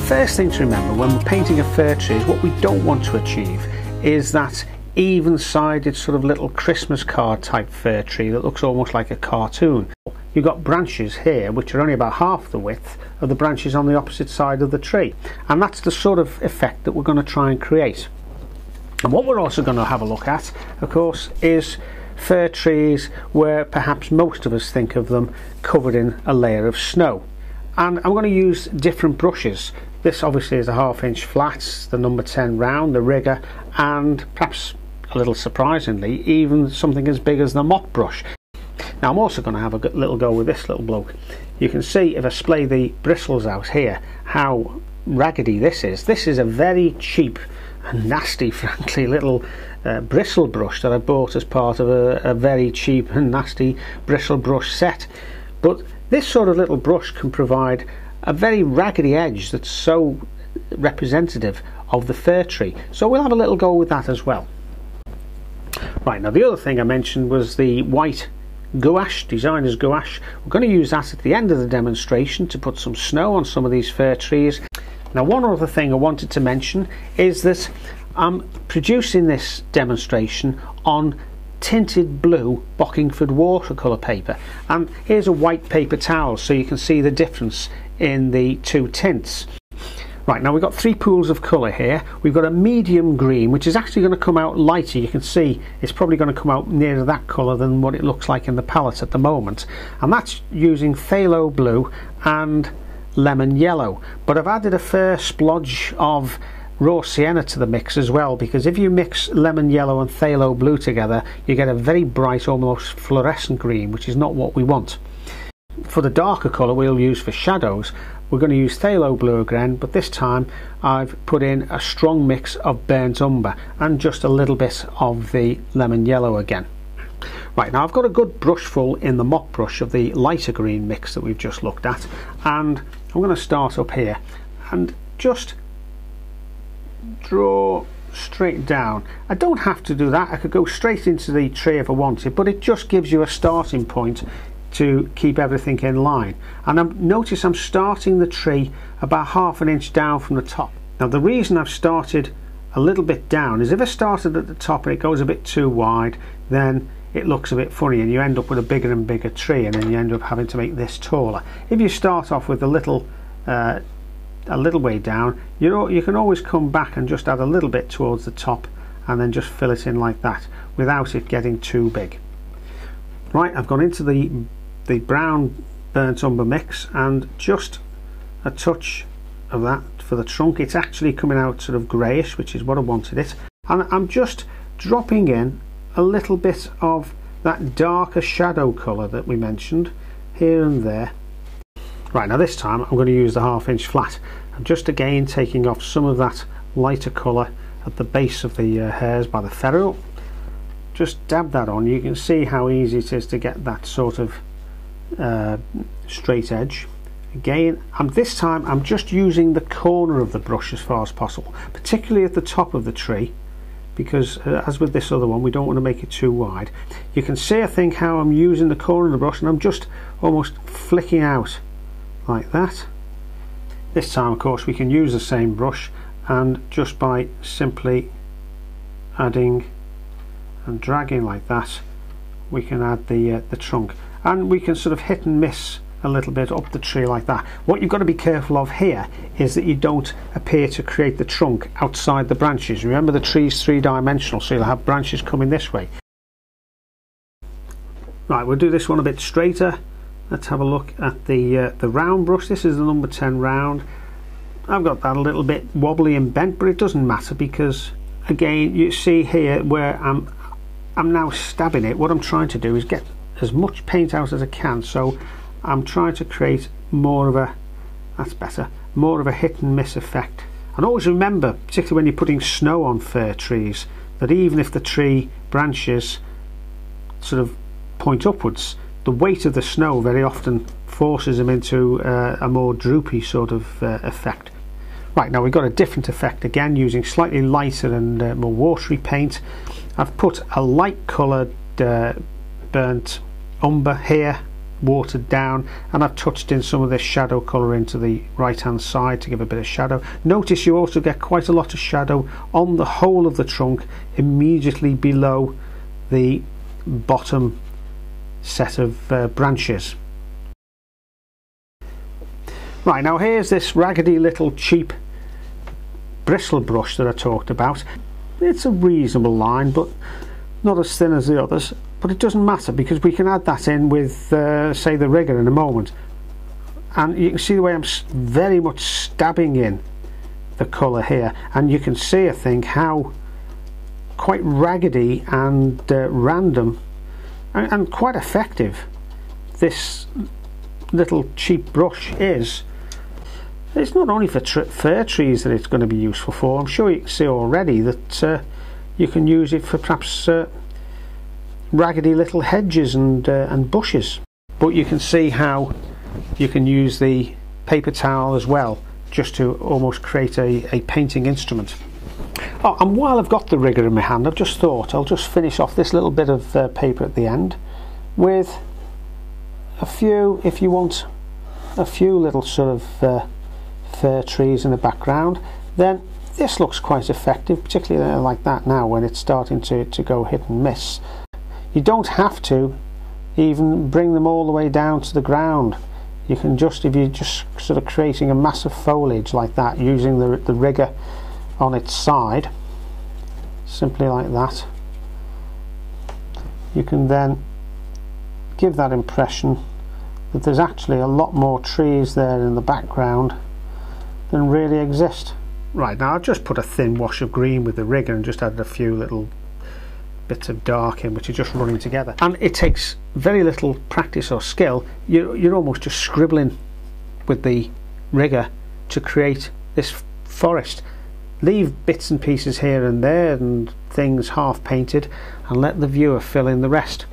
first thing to remember when we're painting a fir tree is what we don't want to achieve is that even-sided sort of little Christmas card type fir tree that looks almost like a cartoon. You've got branches here which are only about half the width of the branches on the opposite side of the tree, and that's the sort of effect that we're going to try and create. And what we're also going to have a look at, of course, is fir trees where perhaps most of us think of them covered in a layer of snow. And I'm going to use different brushes. This obviously is a 1/2 inch flat, the number 10 round, the rigger, and perhaps a little surprisingly even something as big as the mop brush. Now I'm also going to have a little go with this little bloke. You can see if I splay the bristles out here how raggedy this is. This is a very cheap and nasty, frankly, little bristle brush that I bought as part of a very cheap and nasty bristle brush set. But this sort of little brush can provide a very raggedy edge that's so representative of the fir tree. So we'll have a little go with that as well. Right, now the other thing I mentioned was the white gouache, designer's gouache. We're going to use that at the end of the demonstration to put some snow on some of these fir trees. Now one other thing I wanted to mention is that I'm producing this demonstration on tinted blue Bockingford watercolour paper, and here's a white paper towel so you can see the difference in the two tints. Right, now we've got 3 pools of colour here. We've got a medium green which is actually going to come out lighter. You can see it's probably going to come out nearer that colour than what it looks like in the palette at the moment, and that's using phthalo blue and lemon yellow. But I've added a fair splodge of raw sienna to the mix as well, because if you mix lemon yellow and phthalo blue together you get a very bright, almost fluorescent green, which is not what we want. For the darker colour we'll use for shadows, we're going to use phthalo blue again, but this time I've put in a strong mix of burnt umber and just a little bit of the lemon yellow again. Right, now I've got a good brush full in the mop brush of the lighter green mix that we've just looked at, and I'm going to start up here and just draw straight down. I don't have to do that, I could go straight into the tree if I wanted, but it just gives you a starting point to keep everything in line. And notice I'm starting the tree about 1/2 inch down from the top. Now the reason I've started a little bit down is if I started at the top and it goes a bit too wide, then it looks a bit funny and you end up with a bigger and bigger tree, and then you end up having to make this taller. If you start off with a little way down, you can always come back and just add a little bit towards the top and then just fill it in like that without it getting too big. Right, I've gone into the brown burnt umber mix and just a touch of that for the trunk. It's actually coming out sort of greyish, which is what I wanted it, and I'm just dropping in a little bit of that darker shadow colour that we mentioned here and there. Right, now this time I'm going to use the 1/2 inch flat. I'm just again taking off some of that lighter colour at the base of the hairs by the ferrule. Just dab that on. You can see how easy it is to get that sort of straight edge. Again, this time I'm just using the corner of the brush as far as possible, particularly at the top of the tree, because as with this other one we don't want to make it too wide. You can see, I think, how I'm using the corner of the brush and I'm just almost flicking out like that. This time of course we can use the same brush, and just by simply adding and dragging like that we can add the trunk, and we can sort of hit and miss a little bit up the tree like that. What you've got to be careful of here is that you don't appear to create the trunk outside the branches. Remember, the tree's 3-dimensional, so you'll have branches coming this way. Right, we'll do this one a bit straighter. Let's have a look at the round brush. This is the number 10 round. I've got that a little bit wobbly and bent, but it doesn't matter, because again you see here where I'm now stabbing it. What I'm trying to do is get as much paint out as I can, so I'm trying to create more of a, that's better, more of a hit and miss effect. And always remember, particularly when you're putting snow on fir trees, that even if the tree branches sort of point upwards, the weight of the snow very often forces them into a more droopy sort of effect. Right, now we've got a different effect again using slightly lighter and more watery paint. I've put a light coloured burnt umber here watered down, and I've touched in some of this shadow colour into the right hand side to give a bit of shadow. Notice you also get quite a lot of shadow on the whole of the trunk immediately below the bottom set of branches. Right, now here's this raggedy little cheap bristle brush that I talked about. It's a reasonable line, but not as thin as the others, but it doesn't matter because we can add that in with say the rigger in a moment. And you can see the way I'm very much stabbing in the colour here, and you can see, I think, how quite raggedy and random and quite effective this little cheap brush is. It's not only for fir trees that it's going to be useful for. I'm sure you can see already that you can use it for perhaps raggedy little hedges and bushes. But you can see how you can use the paper towel as well, just to almost create a painting instrument. Oh, and while I've got the rigger in my hand, I've just thought I'll just finish off this little bit of paper at the end with a few, if you want, a few little sort of fir trees in the background. Then this looks quite effective, particularly like that now when it's starting to go hit and miss. You don't have to even bring them all the way down to the ground. You can just, if you're just sort of creating a mass of foliage like that using the rigger on its side, simply like that, you can then give that impression that there's actually a lot more trees there in the background than really exist. Right, now I've just put a thin wash of green with the rigger and just added a few little bits of dark in, which are just running together, and it takes very little practice or skill. You're almost just scribbling with the rigger to create this forest. Leave bits and pieces here and there and things half painted, and let the viewer fill in the rest.